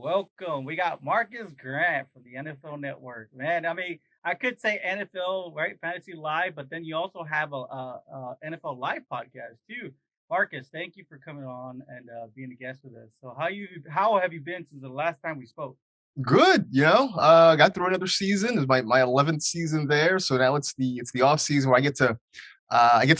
Welcome. We got Marcus Grant from the NFL Network. Man, I mean, I could say NFL, right? Fantasy Live, but then you also have a NFL Live podcast too. Marcus, thank you for coming on and being a guest with us. So, how have you been since the last time we spoke? Good, got through another season. It's my 11th season there, so now it's the off season where I get to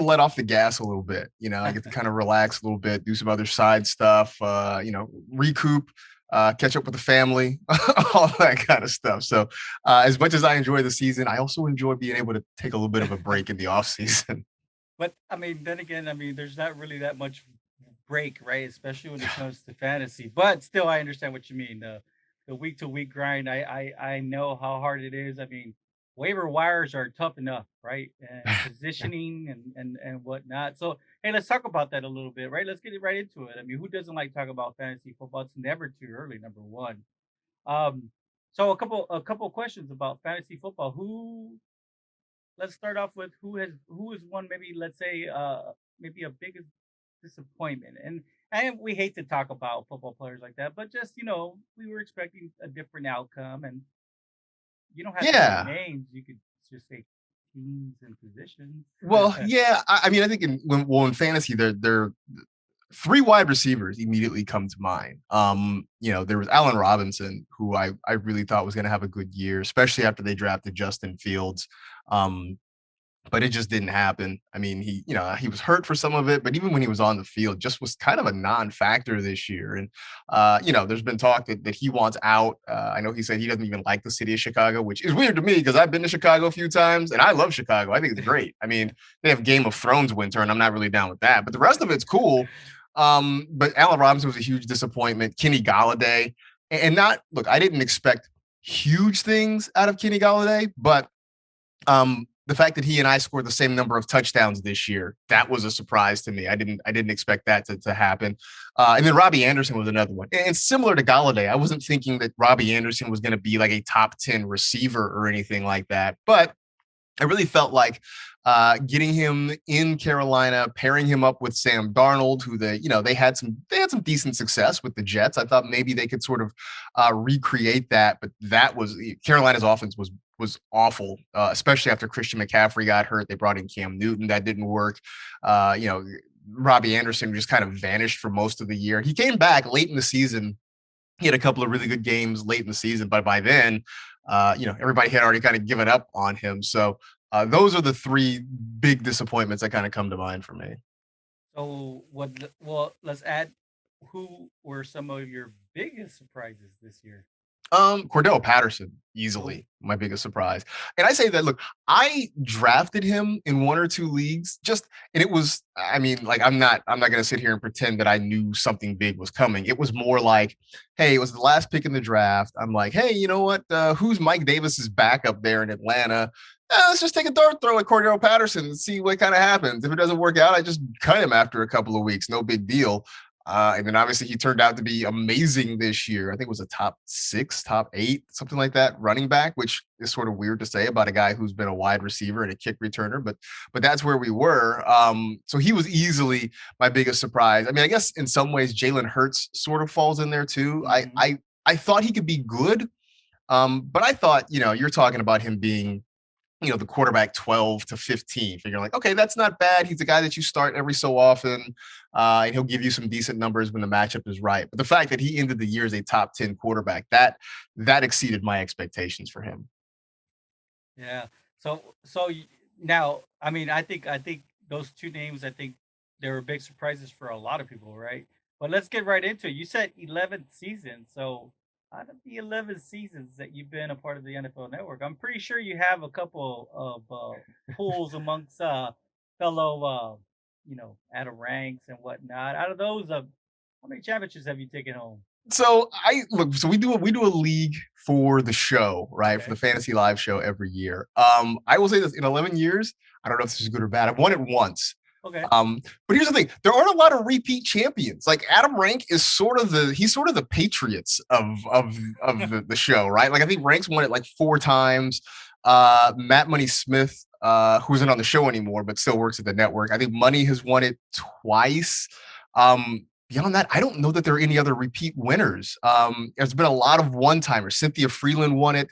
let off the gas a little bit. I get to kind of relax a little bit, do some other side stuff, recoup, catch up with the family, all that kind of stuff. So, as much as I enjoy the season, I also enjoy being able to take a little bit of a break in the off season. But I mean, then again, I mean, there's not really that much break, right? Especially when it comes to fantasy. But still, I understand what you mean. The week to week grind. I know how hard it is. I mean, waiver wires are tough enough, right? And positioning and whatnot. So hey, let's talk about that a little bit, right? Let's get it right into it. I mean, who doesn't like talk about fantasy football? It's never too early. Number one. Um, so a couple questions about fantasy football. Who Let's start off with who is one, maybe let's say maybe a biggest disappointment. And we hate to talk about football players like that, but just we were expecting a different outcome, and you don't have to say Yeah. names. You could just say teams and positions. Well, yeah. I mean, I think in fantasy, there three wide receivers immediately come to mind. There was Allen Robinson, who I really thought was going to have a good year, especially after they drafted Justin Fields. Um, but it just didn't happen. I mean, he was hurt for some of it, but even when he was on the field, just was kind of a non-factor this year. And there's been talk that he wants out. I know he said he doesn't even like the city of Chicago, which is weird to me because I've been to Chicago a few times and I love Chicago. I think it's great. I mean, they have Game of Thrones winter, and I'm not really down with that, but the rest of it's cool. But Allen Robinson was a huge disappointment. Kenny Galladay, and not look, I didn't expect huge things out of Kenny Galladay, but the fact that he and I scored the same number of touchdowns this year, that was a surprise to me. I didn't expect that to happen. And then Robbie Anderson was another one. And similar to Galladay, I wasn't thinking that Robbie Anderson was going to be like a top 10 receiver or anything like that. But I really felt like getting him in Carolina, pairing him up with Sam Darnold, who they had some decent success with the Jets. I thought maybe they could sort of recreate that, but that was Carolina's offense was awful, especially after Christian McCaffrey got hurt. They brought in Cam Newton, that didn't work. Uh, you know, Robbie Anderson just kind of vanished for most of the year. He came back late in the season. He had a couple of really good games late in the season, but by then, everybody had already kind of given up on him. So those are the three big disappointments that kind of come to mind for me. So well, let's add who were some of your biggest surprises this year. Cordell Patterson, Oh, easily my biggest surprise. And I say that, look, I drafted him in one or two leagues and it was, I mean, like, I'm not going to sit here and pretend that I knew something big was coming. It was more like, hey, it was the last pick in the draft. I'm like, hey, you know what? Who's Mike Davis's backup there in Atlanta? Let's just take a dart throw at Cordell Patterson and see what kind of happens. If it doesn't work out, I just cut him after a couple of weeks. No big deal. And then obviously he turned out to be amazing this year. I think it was a top six, top eight, something like that, running back, which is sort of weird to say about a guy who's been a wide receiver and a kick returner, but that's where we were. So he was easily my biggest surprise. I mean, I guess in some ways Jalen Hurts sort of falls in there too. I hmm I I thought he could be good, but I thought you're talking about him being the quarterback 12 to 15, figuring like, okay, that's not bad. He's a guy that you start every so often, and he'll give you some decent numbers when the matchup is right. But the fact that he ended the year as a top 10 quarterback, that exceeded my expectations for him. yeah. Now, I mean, I think those two names, I think they were big surprises for a lot of people, right? But let's get right into it. You said 11th season, so out of the 11 seasons that you've been a part of the NFL Network, I'm pretty sure you have a couple of pulls amongst fellow, out of ranks and whatnot. Out of those, how many championships have you taken home? So I look, so we do a league for the show, right? For the Okay, fantasy live show every year. I will say this in 11 years, I don't know if this is good or bad. I've won it once. okay. But here's the thing: there aren't a lot of repeat champions. Like Adam Rank is he's sort of the Patriots of the show, right? Like I think Rank's won it like four times. Matt Money Smith, who isn't on the show anymore but still works at the network, I think Money has won it twice. beyond that, I don't know that there are any other repeat winners. There's been a lot of one-timers. Cynthia Freeland won it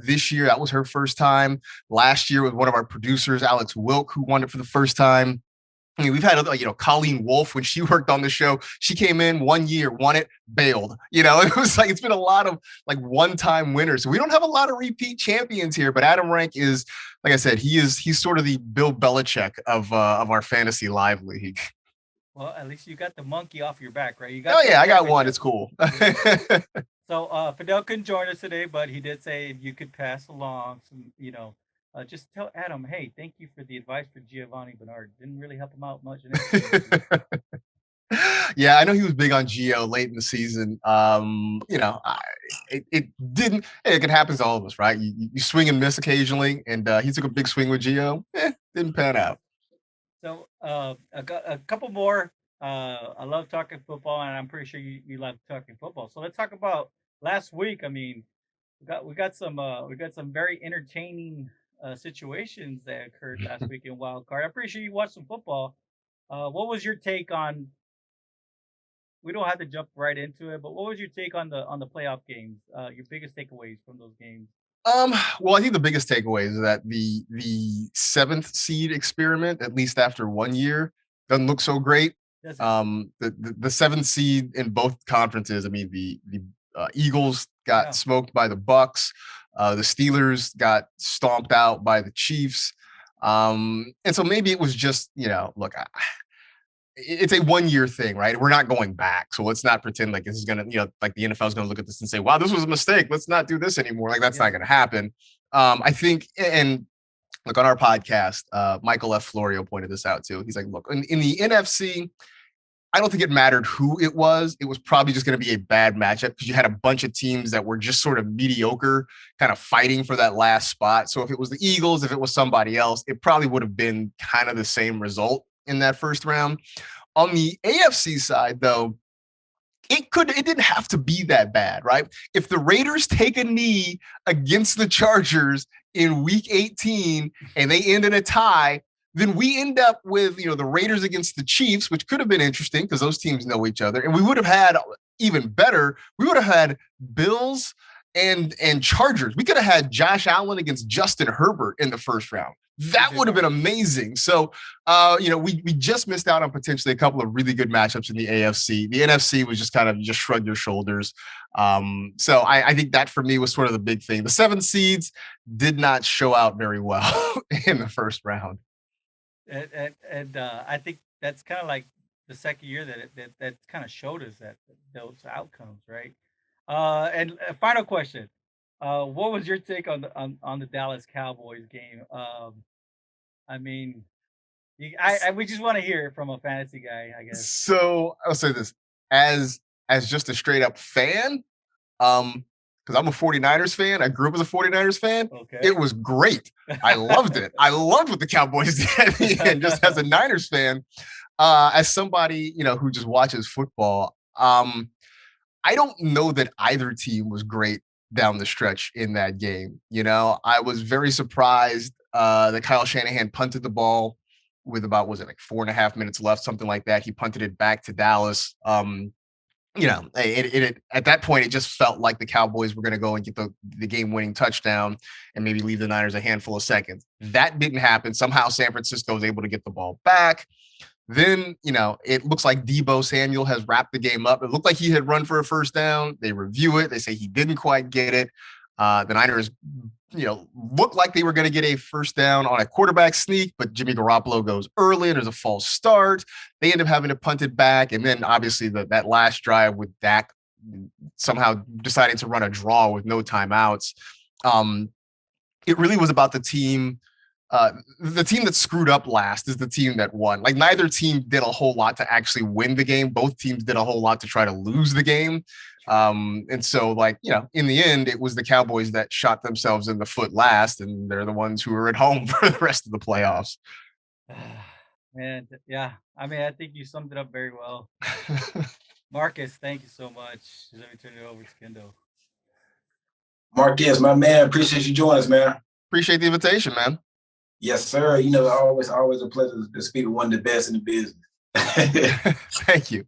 this year. That was her first time. Last year was one of our producers, Alex Wilk, who won it for the first time. I mean, we've had, Colleen Wolfe, when she worked on the show, she came in 1 year, won it, bailed. It was like, it's been a lot of like one-time winners. So we don't have a lot of repeat champions here, but Adam Rank is, like I said, he's sort of the Bill Belichick of our fantasy live league. Well, at least you got the monkey off your back, right? You Oh got that yeah, I got one. championship. It's cool. So Fidel couldn't join us today, but he did say if you could pass along some, just tell Adam, hey, thank you for the advice for Giovanni Bernard. Didn't really help him out much in his team this year. Yeah, I know he was big on Gio late in the season. It didn't. Hey, it can happen to all of us, right? You swing and miss occasionally, and he took a big swing with Gio. Didn't pan out. So a couple more. I love talking football, and I'm pretty sure you love talking football. So let's talk about last week. I mean, we got some very entertaining situations that occurred last week in Wild Card. I'm pretty sure you watched some football. What was your take on? We don't have to jump right into it, but what was your take on the playoff games? Your biggest takeaways from those games? Well, I think the biggest takeaway is that the seventh seed experiment, at least after 1 year, doesn't look so great. Does it? The seventh seed in both conferences. I mean, the Eagles got Yeah. smoked by the Bucks. The Steelers got stomped out by the Chiefs. And so maybe it was just, look, it's a 1 year thing, right? We're not going back. So let's not pretend like this is going to, like the NFL is going to look at this and say, wow, this was a mistake. Let's not do this anymore. Like that's not going to happen. I think, and look, on our podcast, Michael F. Florio pointed this out too. He's like, look, in the NFC, I don't think it mattered who it was. It was probably just going to be a bad matchup because you had a bunch of teams that were just sort of mediocre, kind of fighting for that last spot. So if it was the Eagles, if it was somebody else, it probably would have been kind of the same result in that first round. On the AFC side, though, it didn't have to be that bad, right? If the Raiders take a knee against the Chargers in week 18 and they end in a tie, then we end up with, the Raiders against the Chiefs, which could have been interesting because those teams know each other. And we would have had, even better, we would have had Bills and Chargers. We could have had Josh Allen against Justin Herbert in the first round. That would have been amazing. So, we just missed out on potentially a couple of really good matchups in the AFC. The NFC was just kind of just shrug your shoulders. So I think that for me was sort of the big thing. The 7 seeds did not show out very well in the first round. And I think that's kind of like the second year that kind of showed us that those outcomes, right? And a final question: what was your take on the Dallas Cowboys game? I mean, we just want to hear it from a fantasy guy, I guess. So I'll say this as just a straight up fan, because I'm a 49ers fan. I grew up as a 49ers fan. Okay. It was great. I loved it. I loved what the Cowboys did at the end, just as a Niners fan. As somebody, who just watches football, I don't know that either team was great down the stretch in that game. I was very surprised that Kyle Shanahan punted the ball with about, was it like 4.5 minutes left, something like that. He punted it back to Dallas. At that point, it just felt like the Cowboys were going to go and get the game-winning touchdown and maybe leave the Niners a handful of seconds. That didn't happen. Somehow San Francisco was able to get the ball back. Then, it looks like Deebo Samuel has wrapped the game up. It looked like he had run for a first down. They review it. They say he didn't quite get it. The Niners, looked like they were going to get a first down on a quarterback sneak, but Jimmy Garoppolo goes early. There's a false start. They end up having to punt it back. And then obviously that last drive with Dak somehow deciding to run a draw with no timeouts. It really was about the team. The team that screwed up last is the team that won. Like neither team did a whole lot to actually win the game. Both teams did a whole lot to try to lose the game. And so in the end, it was the Cowboys that shot themselves in the foot last, and they're the ones who are at home for the rest of the playoffs. And yeah, I mean, I think you summed it up very well. Marcus, thank you so much. Let me turn it over to Kendo. Marcus, my man, appreciate you joining us, man. Appreciate the invitation, man. Yes, sir. Always a pleasure to speak with one of the best in the business. Thank you.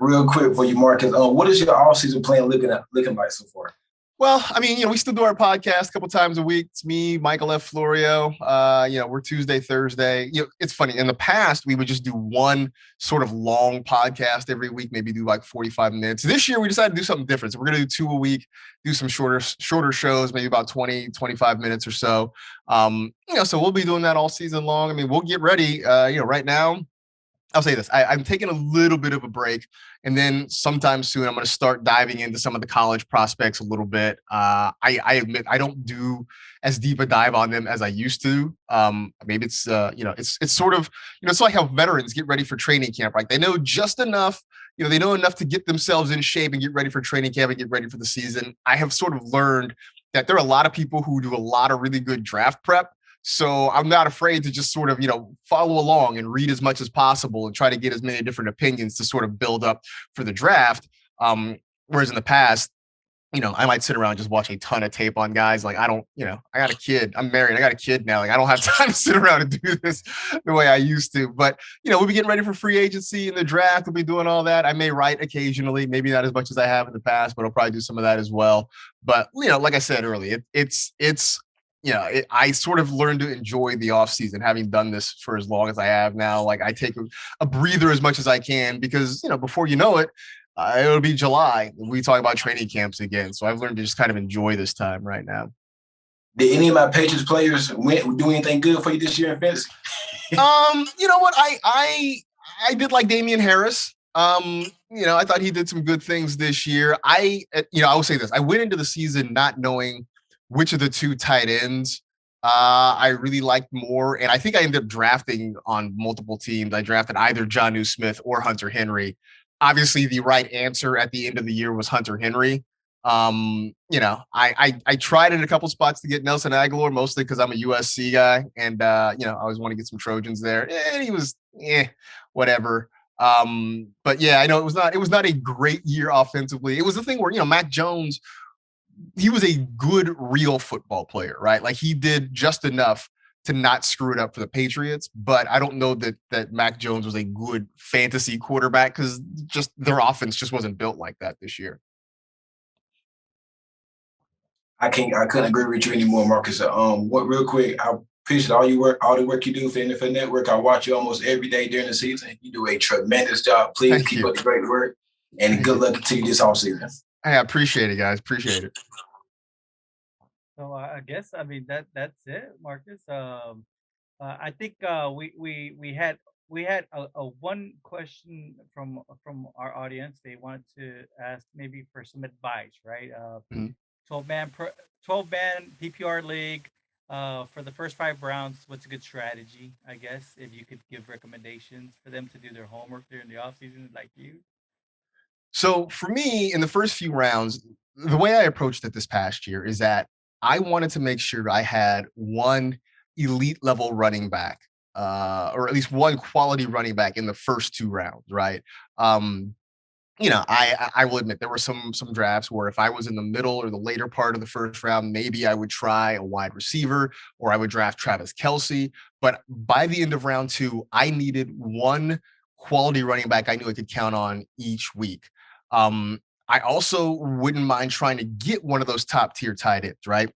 Real quick for you, Marcus. What is your off-season plan looking like so far? Well, I mean, we still do our podcast a couple times a week. It's me, Michael F. Florio. We're Tuesday, Thursday. It's funny. In the past, we would just do one sort of long podcast every week, maybe do like 45 minutes. This year, we decided to do something different. So we're going to do 2 a week, do some shorter shows, maybe about 20, 25 minutes or so. So we'll be doing that all season long. I mean, we'll get ready. Right now, I'll say this. I'm taking a little bit of a break, and then sometime soon I'm going to start diving into some of the college prospects a little bit. I admit I don't do as deep a dive on them as I used to. Maybe it's it's sort of it's like how veterans get ready for training camp, right? They know just enough. They know enough to get themselves in shape and get ready for training camp and get ready for the season. I have sort of learned that there are a lot of people who do a lot of really good draft prep. So I'm not afraid to just sort of, follow along and read as much as possible and try to get as many different opinions to sort of build up for the draft. Whereas in the past, I might sit around and just watch a ton of tape on guys. Like, I don't, I got a kid. I'm married. I got a kid now. Like, I don't have time to sit around and do this the way I used to. But, we'll be getting ready for free agency and the draft. We'll be doing all that. I may write occasionally, maybe not as much as I have in the past, but I'll probably do some of that as well. But, like I said earlier, I sort of learned to enjoy the off season, having done this for as long as I have now. Like, I take a breather as much as I can because, before you know it, it'll be July. We talk about training camps again. So I've learned to just kind of enjoy this time right now. Did any of my Patriots players do anything good for you this year in fantasy? You know what? I did like Damian Harris. I thought he did some good things this year. I will say this. I went into the season not knowing which of the 2 tight ends I really liked more. And I think I ended up drafting on multiple teams. I drafted either Jonnu Smith or Hunter Henry. Obviously, the right answer at the end of the year was Hunter Henry. I tried in a couple spots to get Nelson Aguilar, mostly because I'm a USC guy. And, I always want to get some Trojans there. And he was, whatever. But yeah, I know it was not a great year offensively. It was the thing where, Mac Jones, he was a good real football player, right? Like, he did just enough to not screw it up for the Patriots, but I don't know that Mac Jones was a good fantasy quarterback because just their offense just wasn't built like that this year. I couldn't agree with you anymore, Marcus. Real quick, I appreciate all the work you do for NFL Network. I watch you almost every day during the season. You do a tremendous job. Please keep up the great work, and good luck to you this whole season. I appreciate it, guys. Appreciate it. So I guess that's it, Marcus. I think we had a one question from our audience. They wanted to ask maybe for some advice, right? 12 man PPR league. For the first 5 rounds, what's a good strategy? I guess if you could give recommendations for them to do their homework during the off season, like you. So for me, in the first few rounds, the way I approached it this past year is that I wanted to make sure I had one elite level running back, or at least one quality running back in the first 2 rounds, right? I will admit there were some drafts where if I was in the middle or the later part of the first round, maybe I would try a wide receiver or I would draft Travis Kelce. But by the end of round 2, I needed one quality running back I knew I could count on each week. I also wouldn't mind trying to get one of those top tier tight ends, right?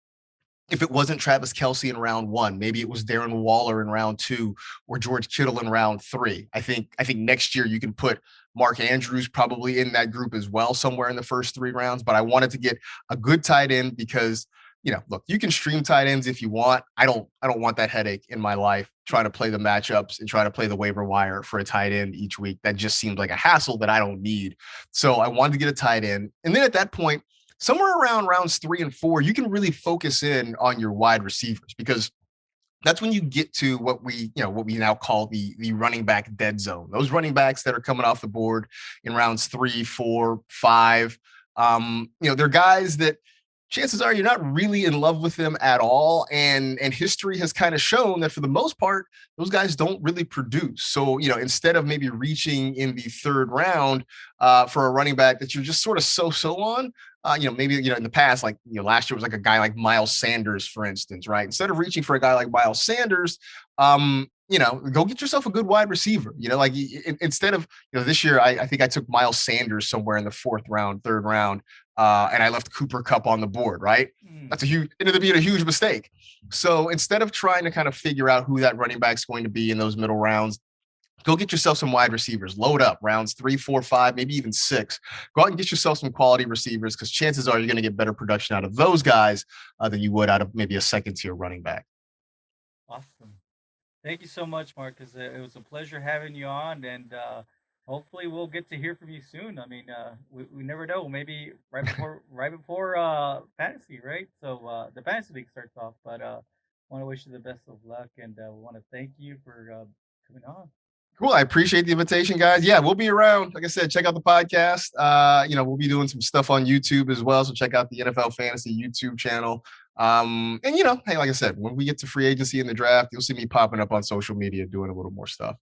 If it wasn't Travis Kelce in round 1, maybe it was Darren Waller in round 2 or George Kittle in round 3. I think next year you can put Mark Andrews probably in that group as well, somewhere in the first 3 rounds. But I wanted to get a good tight end because, look, you can stream tight ends if you want. I don't want that headache in my life trying to play the matchups and try to play the waiver wire for a tight end each week. That just seems like a hassle that I don't need. So I wanted to get a tight end. And then at that point, somewhere around rounds 3 and 4, you can really focus in on your wide receivers because that's when you get to what we now call the running back dead zone. Those running backs that are coming off the board in rounds 3, 4, 5. They're guys that chances are you're not really in love with them at all. And history has kind of shown that for the most part, those guys don't really produce. So, instead of maybe reaching in the 3rd round for a running back that you're just sort of so on, maybe, in the past, like, last year was like a guy like Miles Sanders, for instance, right? Instead of reaching for a guy like Miles Sanders, go get yourself a good wide receiver. Like instead of, this year, I think I took Miles Sanders somewhere in the fourth round, third round, and I left Cooper Kupp on the board, right? That's ended up being a huge mistake. So instead of trying to kind of figure out who that running back's going to be in those middle rounds, go get yourself some wide receivers. Load up rounds 3, 4, 5, maybe even 6. Go out and get yourself some quality receivers, because chances are you're going to get better production out of those guys than you would out of maybe a second tier running back. Awesome. Thank you so much, Marcus. It was a pleasure having you on, and hopefully we'll get to hear from you soon. I mean, we never know. Maybe right before fantasy, right? So the fantasy league starts off. But want to wish you the best of luck, and we want to thank you for coming on. Cool. I appreciate the invitation, guys. Yeah, we'll be around. Like I said, check out the podcast. We'll be doing some stuff on YouTube as well. So check out the NFL Fantasy YouTube channel. Hey, like I said, when we get to free agency in the draft, you'll see me popping up on social media doing a little more stuff.